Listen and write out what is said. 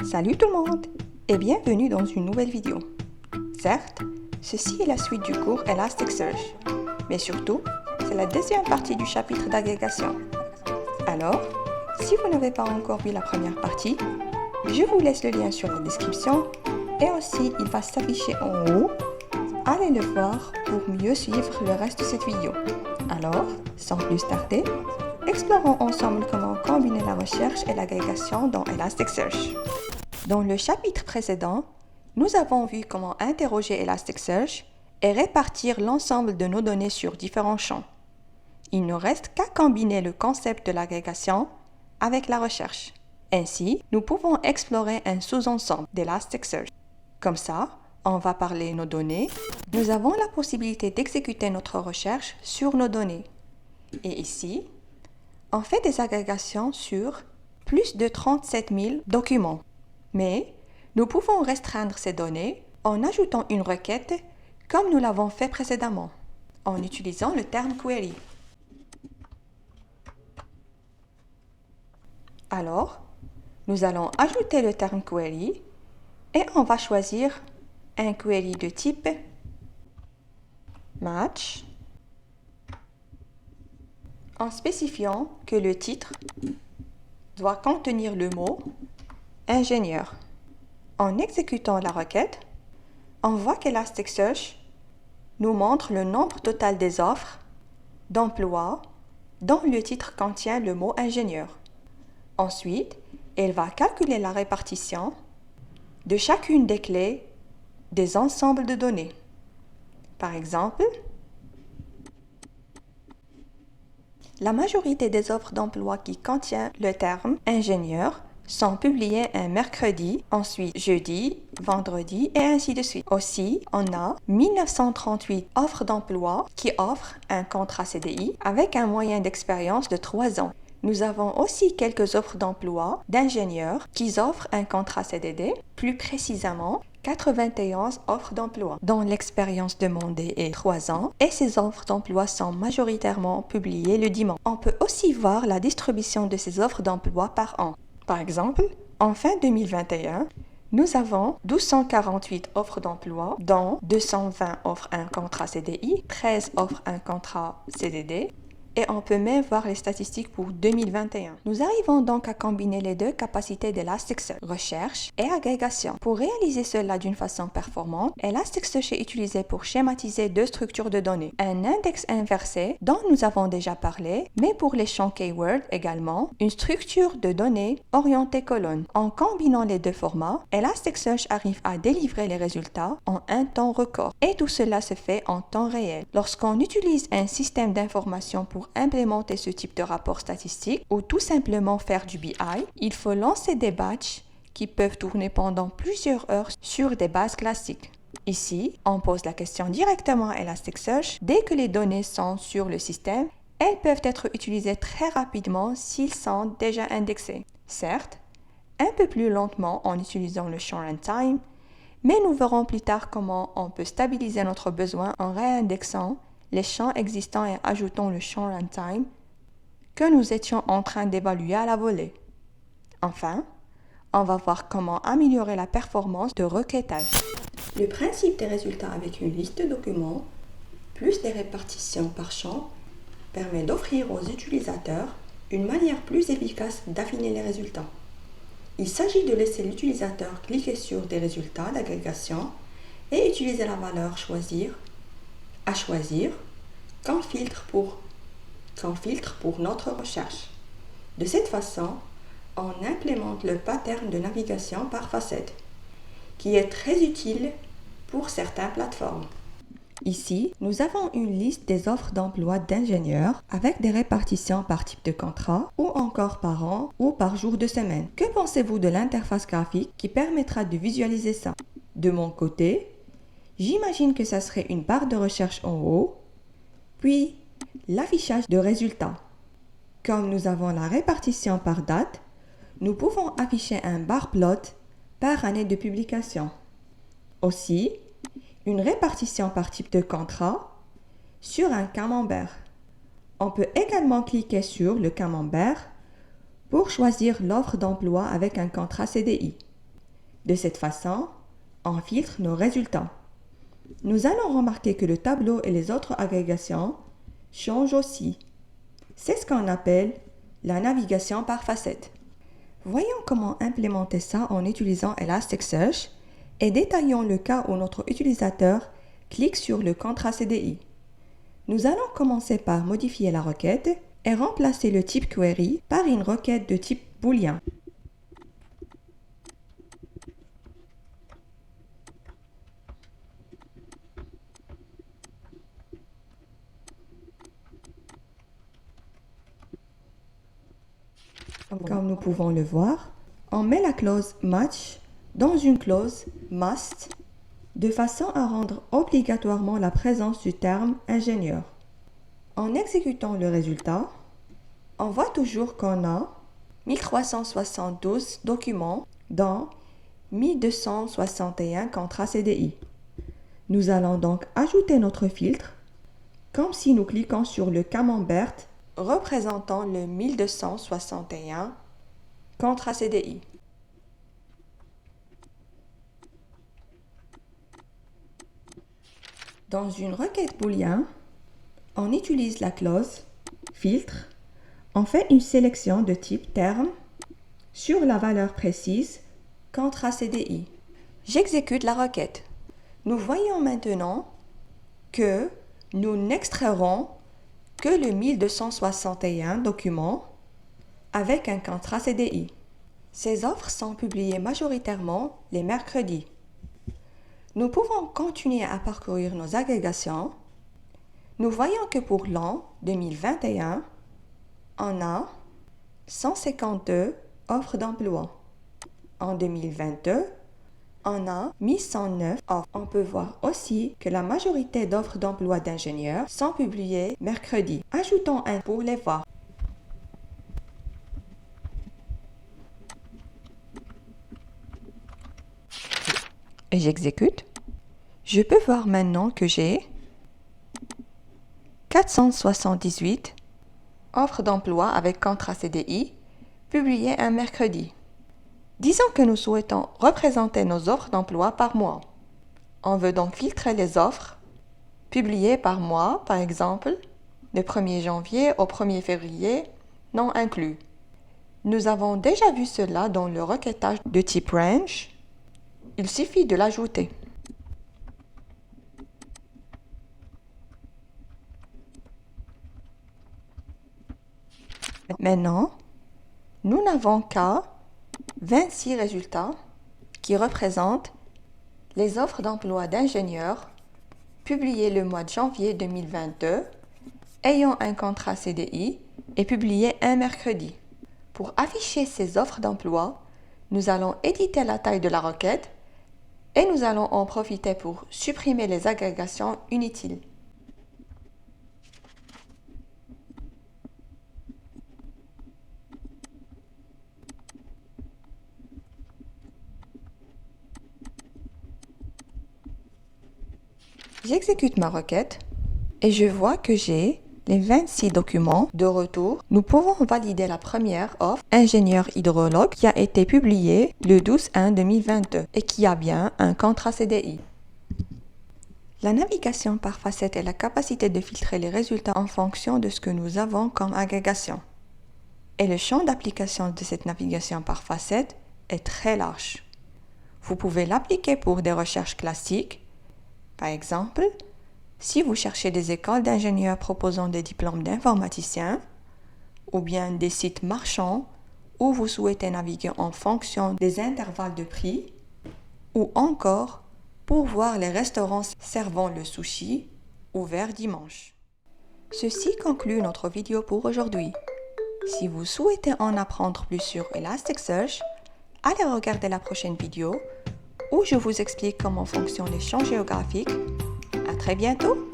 Salut tout le monde et bienvenue dans une nouvelle vidéo. Certes, ceci est la suite du cours Elasticsearch, mais surtout, c'est la deuxième partie du chapitre d'agrégation. Alors, si vous n'avez pas encore vu la première partie, je vous laisse le lien sur la description et aussi il va s'afficher en haut. Allez le voir pour mieux suivre le reste de cette vidéo. Alors, sans plus tarder, explorons ensemble comment combiner la recherche et l'agrégation dans Elasticsearch. Dans le chapitre précédent, nous avons vu comment interroger Elasticsearch et répartir l'ensemble de nos données sur différents champs. Il ne reste qu'à combiner le concept de l'agrégation avec la recherche. Ainsi, nous pouvons explorer un sous-ensemble d'Elasticsearch. Comme ça, on va parler nos données. Nous avons la possibilité d'exécuter notre recherche sur nos données. Et ici, on fait des agrégations sur plus de 37 000 documents. Mais nous pouvons restreindre ces données en ajoutant une requête comme nous l'avons fait précédemment, en utilisant le terme query. Alors, nous allons ajouter le terme query et on va choisir un query de type match en spécifiant que le titre doit contenir le mot ingénieur. En exécutant la requête, on voit qu'Elasticsearch nous montre le nombre total des offres d'emploi dont le titre contient le mot ingénieur. Ensuite, elle va calculer la répartition de chacune des clés des ensembles de données. Par exemple, la majorité des offres d'emploi qui contiennent le terme ingénieur sont publiées un mercredi, ensuite jeudi, vendredi et ainsi de suite. Aussi, on a 1938 offres d'emploi qui offrent un contrat CDI avec un moyen d'expérience de 3 ans. Nous avons aussi quelques offres d'emploi d'ingénieurs qui offrent un contrat CDD, plus précisément 91 offres d'emploi dont l'expérience demandée est 3 ans et ces offres d'emploi sont majoritairement publiées le dimanche. On peut aussi voir la distribution de ces offres d'emploi par an. Par exemple, en fin 2021, nous avons 1248 offres d'emploi, dont 220 offrent un contrat CDI, 13 offrent un contrat CDD, et on peut même voir les statistiques pour 2021. Nous arrivons donc à combiner les deux capacités d'Elasticsearch, recherche et agrégation. Pour réaliser cela d'une façon performante, Elasticsearch est utilisé pour schématiser deux structures de données. Un index inversé, dont nous avons déjà parlé, mais pour les champs keyword également, une structure de données orientée colonne. En combinant les deux formats, Elasticsearch arrive à délivrer les résultats en un temps record. Et tout cela se fait en temps réel. Lorsqu'on utilise un système d'information pour implémenter ce type de rapport statistique ou tout simplement faire du BI, il faut lancer des batchs qui peuvent tourner pendant plusieurs heures sur des bases classiques. Ici, on pose la question directement à Elasticsearch. Dès que les données sont sur le système, elles peuvent être utilisées très rapidement s'ils sont déjà indexés. Certes, un peu plus lentement en utilisant le champ runtime, mais nous verrons plus tard comment on peut stabiliser notre besoin en réindexant les champs existants et ajoutant le champ runtime que nous étions en train d'évaluer à la volée. Enfin, on va voir comment améliorer la performance de requêtage. Le principe des résultats avec une liste de documents, plus des répartitions par champ, permet d'offrir aux utilisateurs une manière plus efficace d'affiner les résultats. Il s'agit de laisser l'utilisateur cliquer sur des résultats d'agrégation et utiliser la valeur choisir comme filtre pour notre recherche. De cette façon, on implémente le pattern de navigation par facette, qui est très utile pour certaines plateformes. Ici, nous avons une liste des offres d'emploi d'ingénieurs avec des répartitions par type de contrat ou encore par an ou par jour de semaine. Que pensez-vous de l'interface graphique qui permettra de visualiser ça? De mon côté, j'imagine que ça serait une barre de recherche en haut, puis l'affichage de résultats. Comme nous avons la répartition par date, nous pouvons afficher un bar plot par année de publication. Aussi, une répartition par type de contrat sur un camembert. On peut également cliquer sur le camembert pour choisir l'offre d'emploi avec un contrat CDI. De cette façon, on filtre nos résultats. Nous allons remarquer que le tableau et les autres agrégations changent aussi. C'est ce qu'on appelle la navigation par facette. Voyons comment implémenter ça en utilisant Elasticsearch et détaillons le cas où notre utilisateur clique sur le contrat CDI. Nous allons commencer par modifier la requête et remplacer le type query par une requête de type booléen. Comme nous pouvons le voir, on met la clause match dans une clause must de façon à rendre obligatoirement la présence du terme ingénieur. En exécutant le résultat, on voit toujours qu'on a 1372 documents dont 1261 contrats CDI. Nous allons donc ajouter notre filtre comme si nous cliquons sur le camembert représentant le 1261 contrats CDI. Dans une requête booléen, on utilise la clause filtre, on fait une sélection de type terme sur la valeur précise contrat CDI. J'exécute la requête. Nous voyons maintenant que nous n'extrairons que le 1261 documents avec un contrat CDI. Ces offres sont publiées majoritairement les mercredis. Nous pouvons continuer à parcourir nos agrégations. Nous voyons que pour l'an 2021, on a 152 offres d'emploi. En 2022, on a 1109 offres. On peut voir aussi que la majorité d'offres d'emploi d'ingénieurs sont publiées mercredi. Ajoutons un pour les voir. Et j'exécute. Je peux voir maintenant que j'ai 478 offres d'emploi avec contrat CDI publiées un mercredi. Disons que nous souhaitons représenter nos offres d'emploi par mois. On veut donc filtrer les offres publiées par mois, par exemple, le 1er janvier au 1er février, non inclus. Nous avons déjà vu cela dans le requêtage de type range. Il suffit de l'ajouter. Maintenant, nous n'avons qu'à 26 résultats qui représentent les offres d'emploi d'ingénieurs publiées le mois de janvier 2022 ayant un contrat CDI et publiées un mercredi. Pour afficher ces offres d'emploi, nous allons éditer la taille de la requête et nous allons en profiter pour supprimer les agrégations inutiles. J'exécute ma requête et je vois que j'ai les 26 documents de retour. Nous pouvons valider la première offre ingénieur hydrologue qui a été publiée le 12/1/2022 et qui a bien un contrat CDI. La navigation par facette est la capacité de filtrer les résultats en fonction de ce que nous avons comme agrégation. Et le champ d'application de cette navigation par facette est très large. Vous pouvez l'appliquer pour des recherches classiques. Par exemple, si vous cherchez des écoles d'ingénieurs proposant des diplômes d'informaticiens, ou bien des sites marchands où vous souhaitez naviguer en fonction des intervalles de prix, ou encore pour voir les restaurants servant le sushi ouverts dimanche. Ceci conclut notre vidéo pour aujourd'hui. Si vous souhaitez en apprendre plus sur Elasticsearch, allez regarder la prochaine vidéo où je vous explique comment fonctionnent les champs géographiques. À très bientôt!